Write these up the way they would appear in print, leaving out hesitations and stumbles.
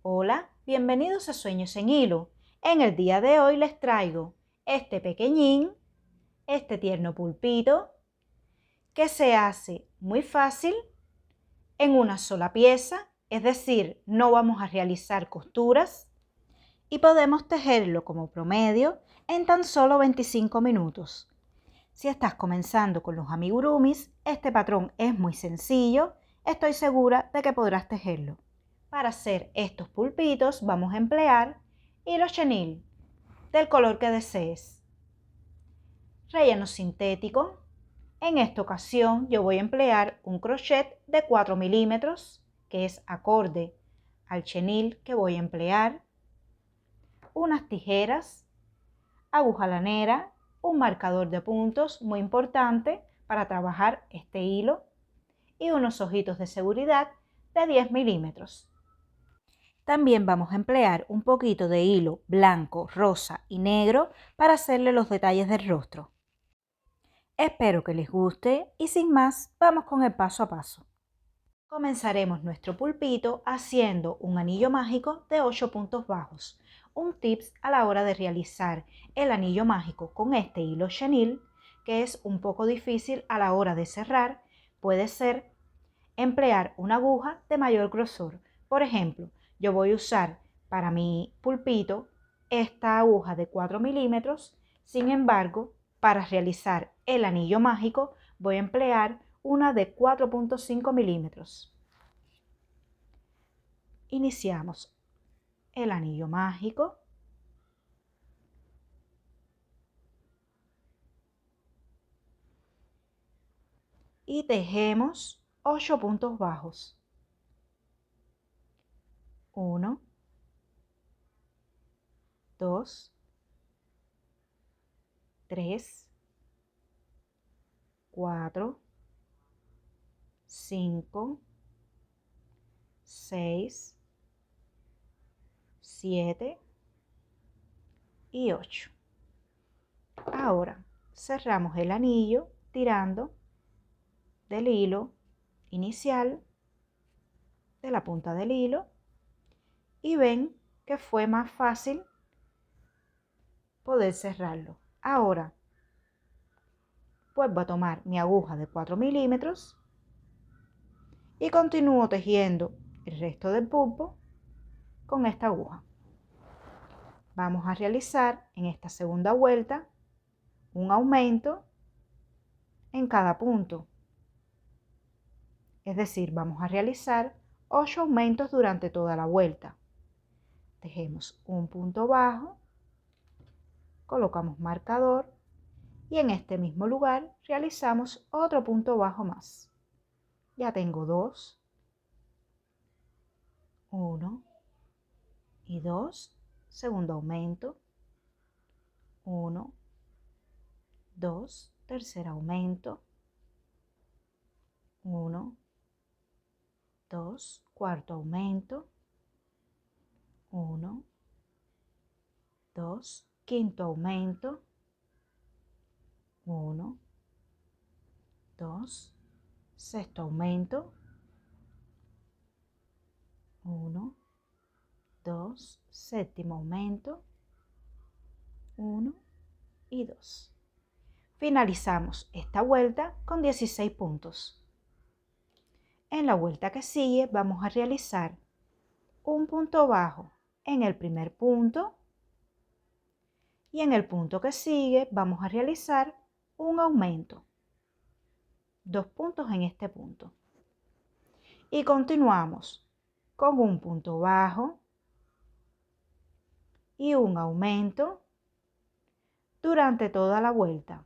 Hola, bienvenidos a Sueños en Hilo. En el día de hoy les traigo este pequeñín, este tierno pulpito, que se hace muy fácil en una sola pieza, es decir, no vamos a realizar costuras y podemos tejerlo como promedio en tan solo 25 minutos. Si estás comenzando con los amigurumis, este patrón es muy sencillo, estoy segura de que podrás tejerlo. Para hacer estos pulpitos vamos a emplear hilo chenil del color que desees. Relleno sintético. En esta ocasión yo voy a emplear un crochet de 4 milímetros que es acorde al chenil que voy a emplear, unas tijeras, aguja lanera, un marcador de puntos muy importante para trabajar este hilo y unos ojitos de seguridad de 10 milímetros. También vamos a emplear un poquito de hilo blanco, rosa y negro para hacerle los detalles del rostro. Espero que les guste y sin más, vamos con el paso a paso. Comenzaremos nuestro pulpito haciendo un anillo mágico de 8 puntos bajos. Un tips a la hora de realizar el anillo mágico con este hilo chenil, que es un poco difícil a la hora de cerrar, puede ser emplear una aguja de mayor grosor. Por ejemplo, yo voy a usar para mi pulpito esta aguja de 4 milímetros, sin embargo, para realizar el anillo mágico voy a emplear una de 4.5 milímetros. Iniciamos el anillo mágico. Y tejemos 8 puntos bajos. 1, 2, 3, 4, 5, 6, 7 y 8. Ahora cerramos el anillo tirando del hilo inicial, de la punta del hilo, y ven que fue más fácil poder cerrarlo. Ahora pues voy a tomar mi aguja de 4 milímetros y continúo tejiendo el resto del pulpo con esta aguja. Vamos a realizar en esta segunda vuelta un aumento en cada punto. Es decir, vamos a realizar 8 aumentos durante toda la vuelta. Tejemos un punto bajo, colocamos marcador y en este mismo lugar realizamos otro punto bajo más. Ya tengo 2, 1 y 2, segundo aumento, 1, 2, tercer aumento, 1, 2, cuarto aumento, 1, 2, quinto aumento, 1, 2, sexto aumento, 1, 2, séptimo aumento, 1 y 2. Finalizamos esta vuelta con 16 puntos. En la vuelta que sigue vamos a realizar un punto bajo en el primer punto y en el punto que sigue vamos a realizar un aumento. 2 puntos en este punto. Y continuamos con un punto bajo y un aumento durante toda la vuelta.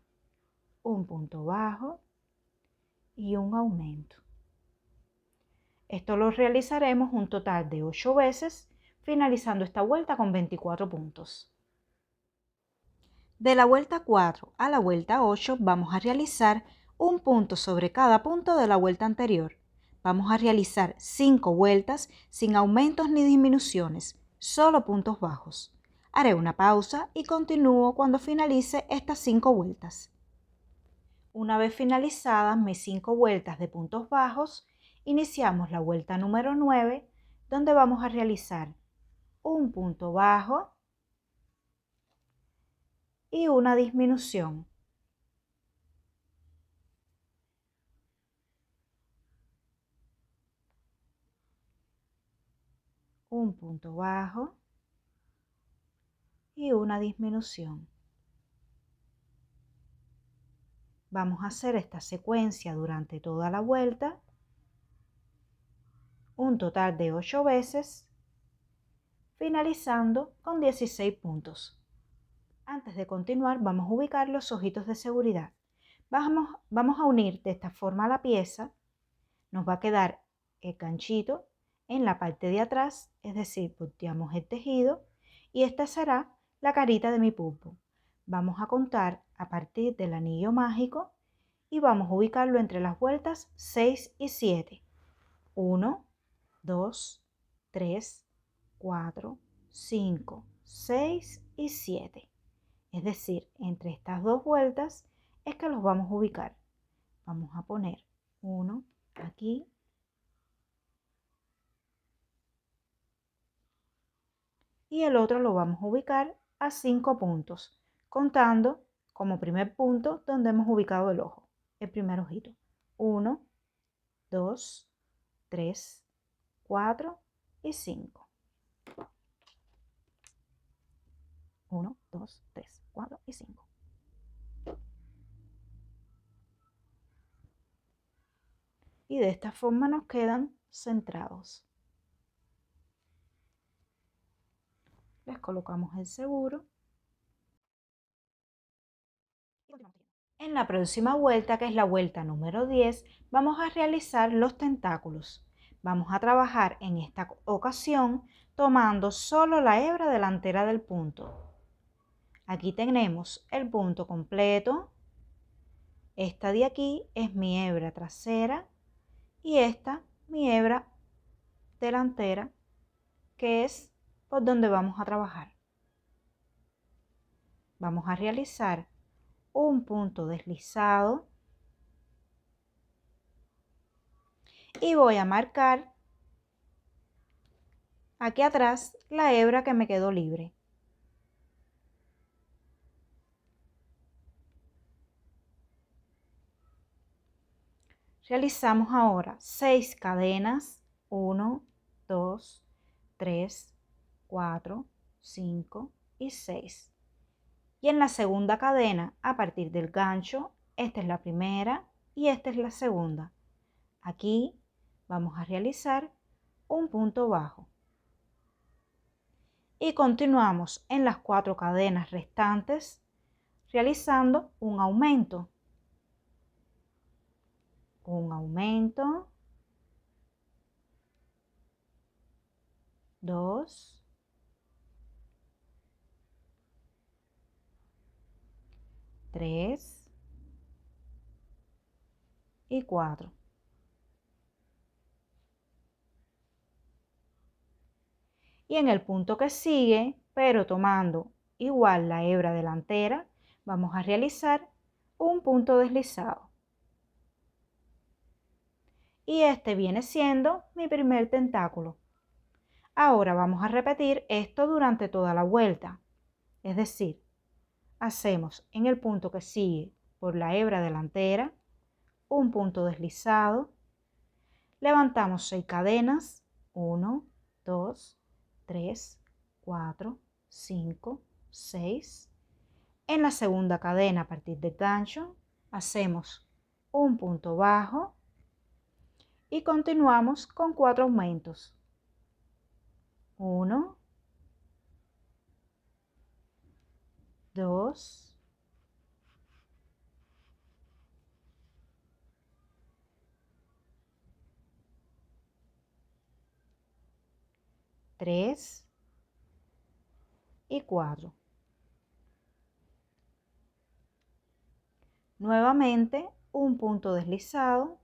Un punto bajo y un aumento. Esto lo realizaremos un total de 8 veces, finalizando esta vuelta con 24 puntos. De la vuelta 4 a la vuelta 8 vamos a realizar un punto sobre cada punto de la vuelta anterior. Vamos a realizar 5 vueltas sin aumentos ni disminuciones, solo puntos bajos. Haré una pausa y continúo cuando finalice estas 5 vueltas. Una vez finalizadas mis 5 vueltas de puntos bajos, iniciamos la vuelta número 9, donde vamos a realizar un punto bajo y una disminución. Un punto bajo y una disminución. Vamos a hacer esta secuencia durante toda la vuelta, un total de 8 veces, finalizando con 16 puntos. Antes de continuar, vamos a ubicar los ojitos de seguridad. Vamos a unir de esta forma la pieza. Nos va a quedar el ganchito en la parte de atrás, es decir, volteamos el tejido y esta será la carita de mi pulpo. Vamos a contar a partir del anillo mágico y vamos a ubicarlo entre las vueltas 6 y 7. 1, 2, 3, 4, 5, 6 y 7. Es decir, entre estas dos vueltas es que los vamos a ubicar. Vamos a poner uno aquí y el otro lo vamos a ubicar a 5 puntos, contando como primer punto donde hemos ubicado el ojo, el primer ojito. 1, 2, 3, 4 y 5. 1, 2, 3, 4 y 5. Y de esta forma nos quedan centrados. Les colocamos el seguro. En la próxima vuelta, que es la vuelta número 10, vamos a realizar los tentáculos. Vamos a trabajar en esta ocasión tomando solo la hebra delantera del punto. Aquí tenemos el punto completo. Esta de aquí es mi hebra trasera y esta mi hebra delantera, que es por donde vamos a trabajar. Vamos a realizar un punto deslizado y voy a marcar aquí atrás la hebra que me quedó libre. Realizamos ahora 6 cadenas, 1, 2, 3, 4, 5 y 6. Y en la segunda cadena, a partir del gancho, esta es la primera y esta es la segunda. Aquí vamos a realizar un punto bajo. Y continuamos en las 4 cadenas restantes realizando un aumento. Un aumento, 2, 3 y 4. Y en el punto que sigue, pero tomando igual la hebra delantera, vamos a realizar un punto deslizado. Y este viene siendo mi primer tentáculo. Ahora vamos a repetir esto durante toda la vuelta. Es decir, hacemos en el punto que sigue por la hebra delantera un punto deslizado, levantamos 6 cadenas, 1, 2, 3, 4, 5, 6. En la segunda cadena a partir del gancho hacemos un punto bajo y continuamos con 4 aumentos. 1, 2, 3 y 4. Nuevamente un punto deslizado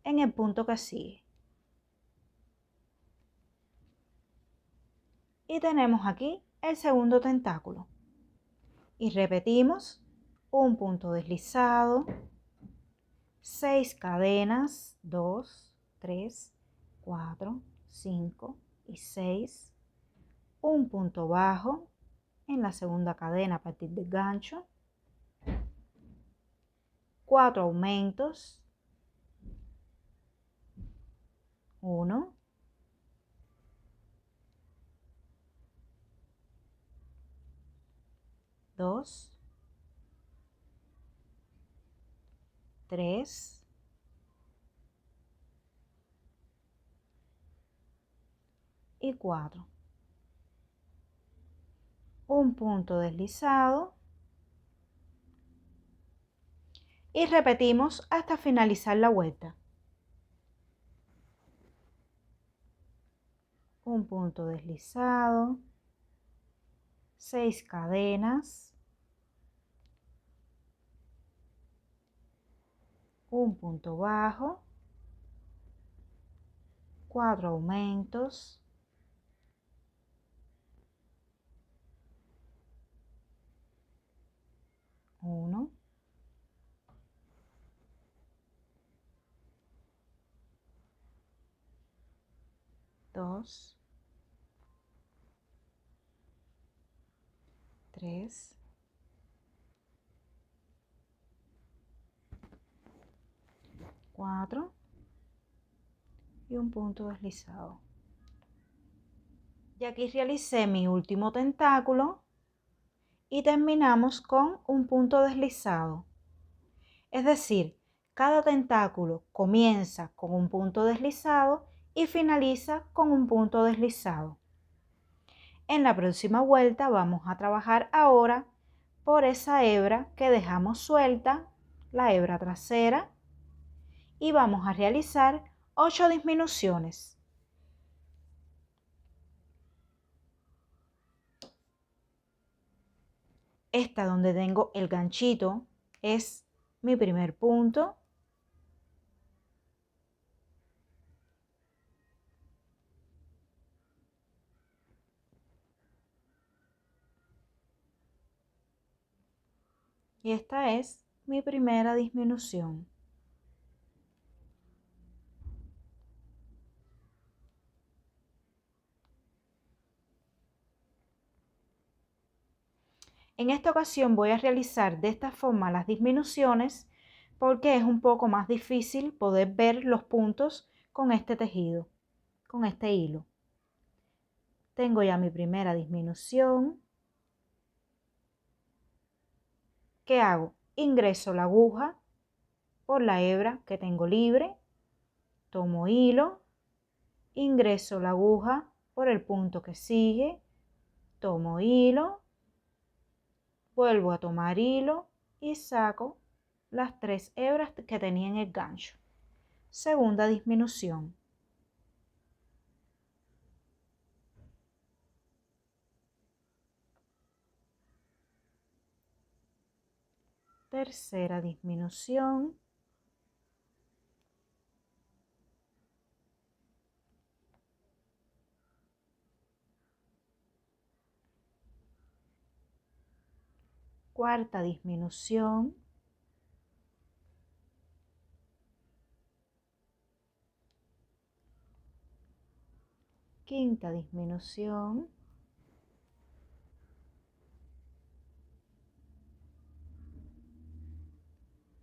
en el punto que sigue. Y tenemos aquí el segundo tentáculo. Y repetimos un punto deslizado, 6 cadenas, 2, 3, 4, 5 y 6. un punto bajo en la segunda cadena a partir del gancho, 4 aumentos, 1, 2, 3, 4. Un punto deslizado y repetimos hasta finalizar la vuelta. Un punto deslizado, 6 cadenas, un punto bajo, 4 aumentos, 1, 2, 3, 4 y un punto deslizado. Y aquí realicé mi último tentáculo y terminamos con un punto deslizado. Es decir, cada tentáculo comienza con un punto deslizado y finaliza con un punto deslizado. En la próxima vuelta vamos a trabajar ahora por esa hebra que dejamos suelta, la hebra trasera, y vamos a realizar 8 disminuciones. Esta donde tengo el ganchito es mi primer punto. Y esta es mi primera disminución. En esta ocasión voy a realizar de esta forma las disminuciones porque es un poco más difícil poder ver los puntos con este tejido, con este hilo. Tengo ya mi primera disminución. ¿Qué hago? Ingreso la aguja por la hebra que tengo libre, tomo hilo, ingreso la aguja por el punto que sigue, tomo hilo, vuelvo a tomar hilo y saco las 3 hebras que tenía en el gancho. Segunda disminución. Tercera disminución. Cuarta disminución. Quinta disminución.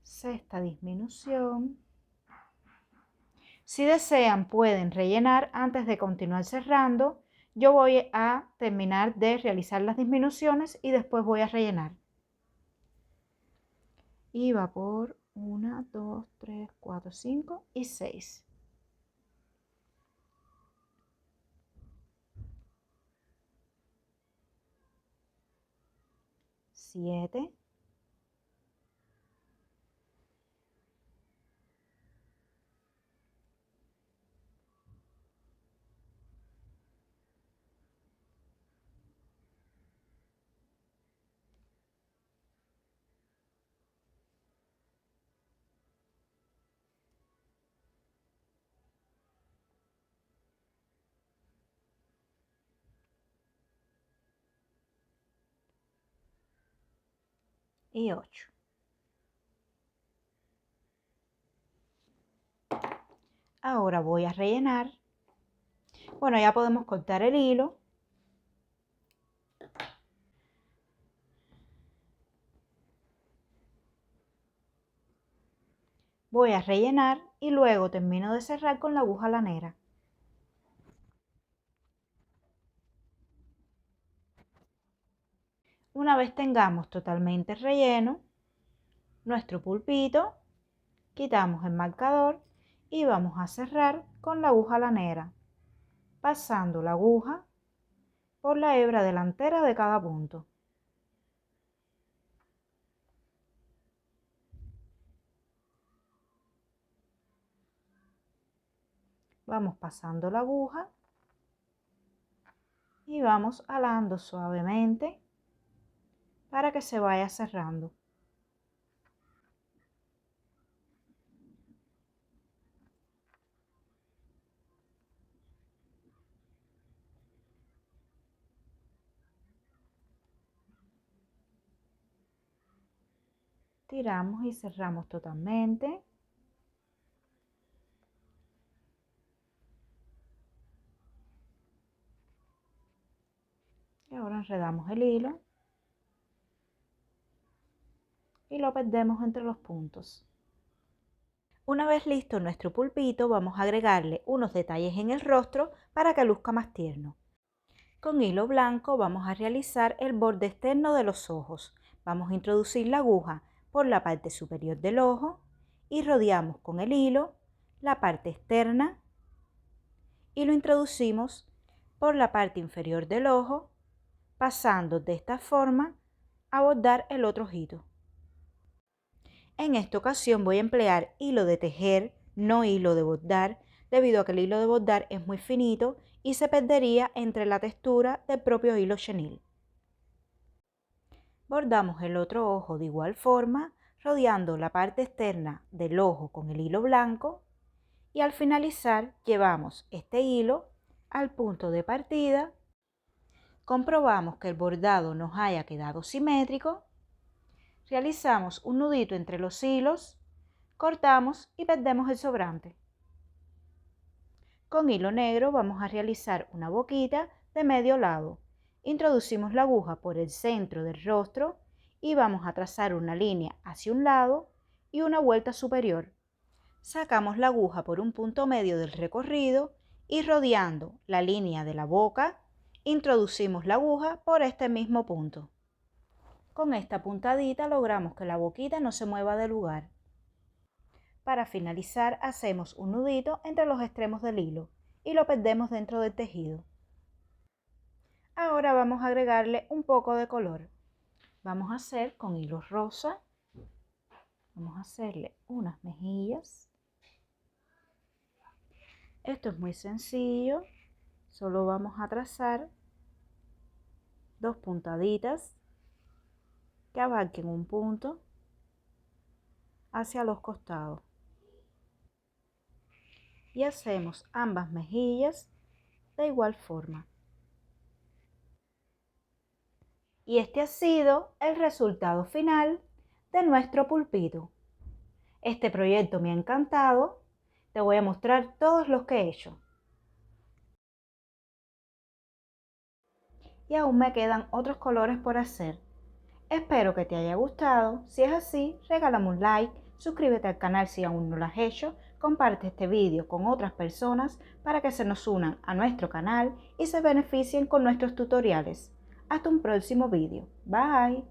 Sexta disminución. Si desean, pueden rellenar antes de continuar cerrando. Yo voy a terminar de realizar las disminuciones y después voy a rellenar. Y va por 1, 2, 3, 4, 5 y 6. 7. 8. Ahora voy a rellenar. Bueno, ya podemos cortar el hilo Voy a rellenar y luego termino de cerrar con la aguja lanera. Una vez tengamos totalmente relleno nuestro pulpito, quitamos el marcador y vamos a cerrar con la aguja lanera, pasando la aguja por la hebra delantera de cada punto. Vamos pasando la aguja y vamos alando suavemente para que se vaya cerrando. Tiramos y cerramos totalmente. Y ahora enredamos el hilo y lo perdemos entre los puntos. Una vez listo nuestro pulpito, vamos a agregarle unos detalles en el rostro para que luzca más tierno. Con hilo blanco vamos a realizar el borde externo de los ojos. Vamos a introducir la aguja por la parte superior del ojo y rodeamos con el hilo la parte externa y lo introducimos por la parte inferior del ojo, pasando de esta forma a bordar el otro ojito. En esta ocasión voy a emplear hilo de tejer, no hilo de bordar, debido a que el hilo de bordar es muy finito y se perdería entre la textura del propio hilo chenil. Bordamos el otro ojo de igual forma, rodeando la parte externa del ojo con el hilo blanco y al finalizar llevamos este hilo al punto de partida, comprobamos que el bordado nos haya quedado simétrico, realizamos un nudito entre los hilos, cortamos y perdemos el sobrante. Con hilo negro vamos a realizar una boquita de medio lado. Introducimos la aguja por el centro del rostro y vamos a trazar una línea hacia un lado y una vuelta superior. Sacamos la aguja por un punto medio del recorrido y rodeando la línea de la boca, introducimos la aguja por este mismo punto. Con esta puntadita logramos que la boquita no se mueva del lugar. Para finalizar hacemos un nudito entre los extremos del hilo y lo perdemos dentro del tejido. Ahora vamos a agregarle un poco de color. Vamos a hacer con hilo rosa, vamos a hacerle unas mejillas. Esto es muy sencillo, solo vamos a trazar dos puntaditas que abarquen un punto hacia los costados. Y hacemos ambas mejillas de igual forma. Y este ha sido el resultado final de nuestro pulpito. Este proyecto me ha encantado. Te voy a mostrar todos los que he hecho. Y aún me quedan otros colores por hacer. Espero que te haya gustado. Si es así, regálame un like, suscríbete al canal si aún no lo has hecho, comparte este vídeo con otras personas para que se nos unan a nuestro canal y se beneficien con nuestros tutoriales. Hasta un próximo vídeo. Bye.